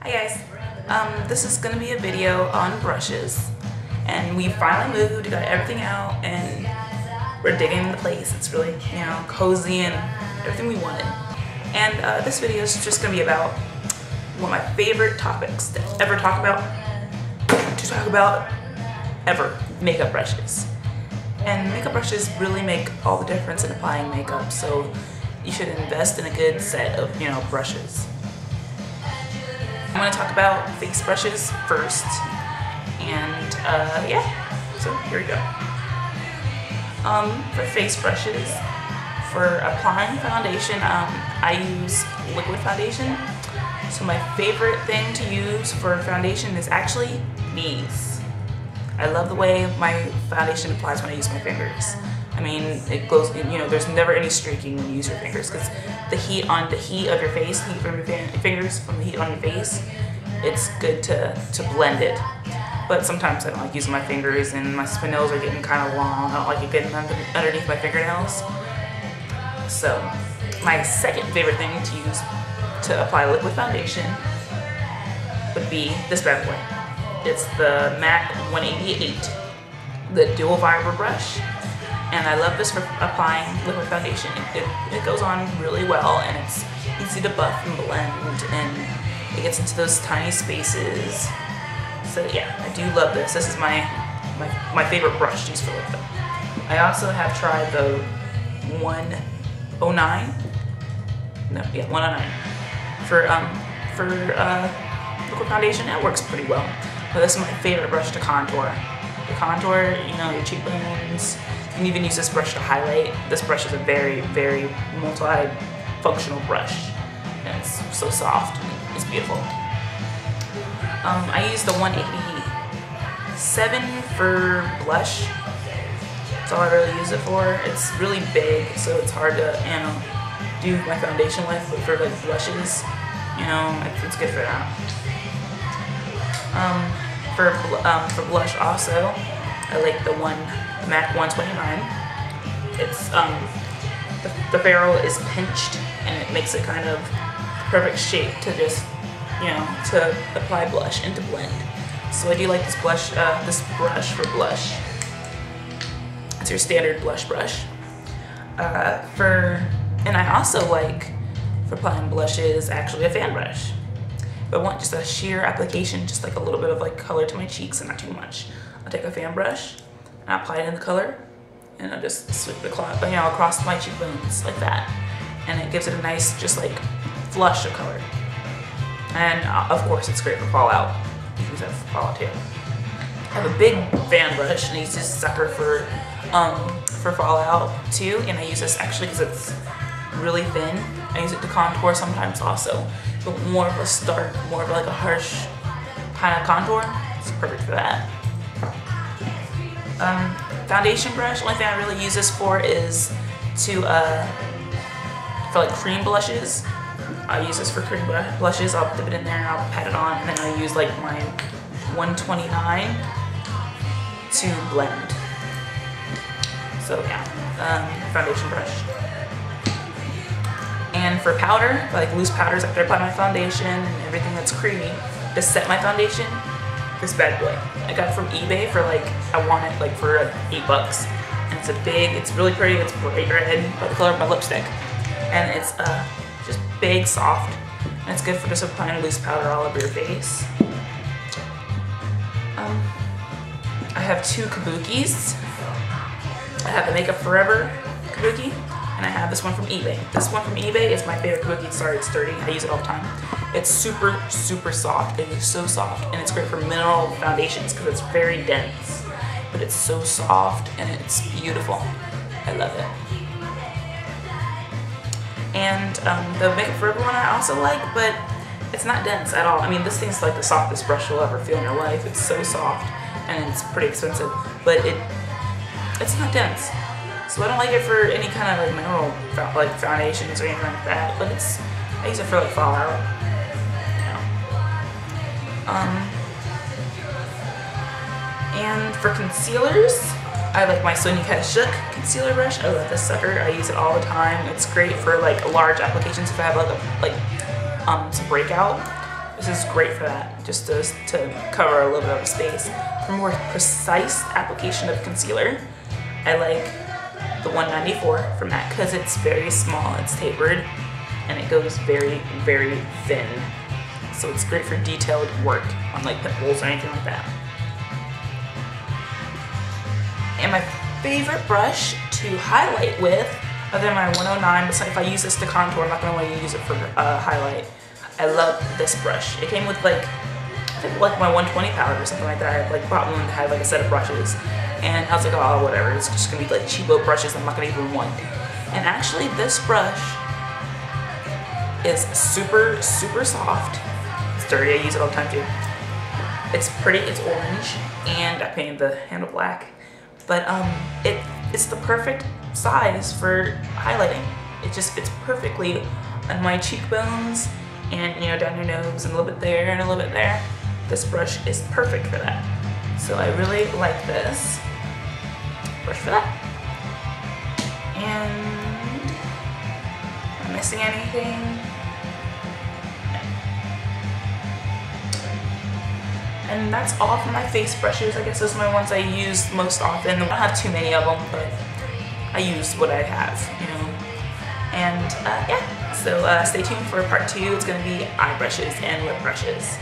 Hi guys, this is going to be a video on brushes, and we finally moved, got everything out, and we're digging the place. It's really, cozy and everything we wanted. And this video is just going to be about one of my favorite topics to ever talk about, ever, makeup brushes. And makeup brushes really make all the difference in applying makeup, so you should invest in a good set of, brushes. I'm going to talk about face brushes first, and yeah, so here we go. For face brushes, for applying foundation, I use liquid foundation. So my favorite thing to use for foundation is actually these. I love the way my foundation applies when I use my fingers. I mean, it goes, there's never any streaking when you use your fingers, because the heat of your face, heat from your fingers, from the heat on your face, it's good to blend it. But sometimes I don't like using my fingers, and my fingernails are getting kind of long. I don't like it getting underneath my fingernails. So my second favorite thing to use to apply liquid foundation would be this bad boy. It's the MAC 188, the dual fiber brush. And I love this for applying liquid foundation. It goes on really well, and it's easy to buff and blend, and it gets into those tiny spaces. So yeah, I do love this. This is my favorite brush to use for liquid. I also have tried the 109. No, yeah, 109 for liquid foundation. That works pretty well. But this is my favorite brush to contour. To contour, your cheekbones. You can even use this brush to highlight. This brush is a very, very multi-functional brush, and it's so soft and it's beautiful. I use the 187 for blush. That's all I really use it for. It's really big, so it's hard to do my foundation with, but for like blushes, it's good for that. For blush also, I like the MAC 129. It's the ferrule is pinched, and it makes it kind of perfect shape to just to apply blush and to blend. So I do like this brush for blush. It's your standard blush brush. And I also like for applying blushes actually a fan brush. If I want just a sheer application, just like a little bit of like color to my cheeks and not too much, I'll take a fan brush and I'll apply it in the color, and I'll just sweep it across my cheekbones like that, and it gives it a nice just like flush of color. And of course it's great for fallout. You can use that for fallout too. I have a big fan brush, and I use this sucker for fallout too, and I use this actually because it's really thin. I use it to contour sometimes also, but more of a stark, more of like a harsh kind of contour. It's perfect for that. Foundation brush, only thing I really use this for is for like cream blushes. I use this for cream blushes. I'll dip it in there and I'll pat it on, and then I use like my 129 to blend. So yeah, foundation brush. And for powder, like loose powders after I apply my foundation and everything that's creamy, to set my foundation, this bad boy. I got it from eBay for I want it for $8. And it's really pretty, it's bright red, by the color of my lipstick. And it's just big, soft, and it's good for just applying loose powder all over your face. I have two kabukis. I have the Makeup Forever kabuki, and I have this one from eBay. This one from eBay is my favorite kabuki. Sorry, it's dirty. I use it all the time. It's super, super soft. It is so soft, and it's great for mineral foundations because it's very dense, but it's so soft and it's beautiful. I love it. And the Makeup Forever one I also like, but it's not dense at all. I mean, this thing's like the softest brush you'll ever feel in your life. It's so soft, and it's pretty expensive, but it's not dense. So I don't like it for any kind of mineral foundations or anything like that, but I use it for fallout. And for concealers, I like my Sonia Kashuk concealer brush. I love this sucker. I use it all the time. It's great for large applications. If I have some breakout, This is great for that, just to cover a little bit of space. For more precise application of concealer, I like the 194 from MAC because it's very small, it's tapered, and it goes very, very thin. So it's great for detailed work on like pimples or anything like that. And my favorite brush to highlight with, other than my 109, but if I use this to contour, I'm not going to want to use it for highlight. I love this brush. It came with like, I think like my 120 palette or something like that. I like bought one that had like a set of brushes. And I was like, oh, whatever, it's just gonna be like cheapo brushes I'm not gonna even want. And actually this brush is super, super soft. It's dirty, I use it all the time too. It's pretty, it's orange, and I painted the handle black. But it's the perfect size for highlighting. It just fits perfectly on my cheekbones and, you know, down your nose and a little bit there and a little bit there. This brush is perfect for that. So I really like this brush for that. And am I missing anything? And that's all for my face brushes. I guess those are my ones I use most often. I don't have too many of them, but I use what I have, you know. And yeah, so stay tuned for part 2. It's gonna be eye brushes and lip brushes.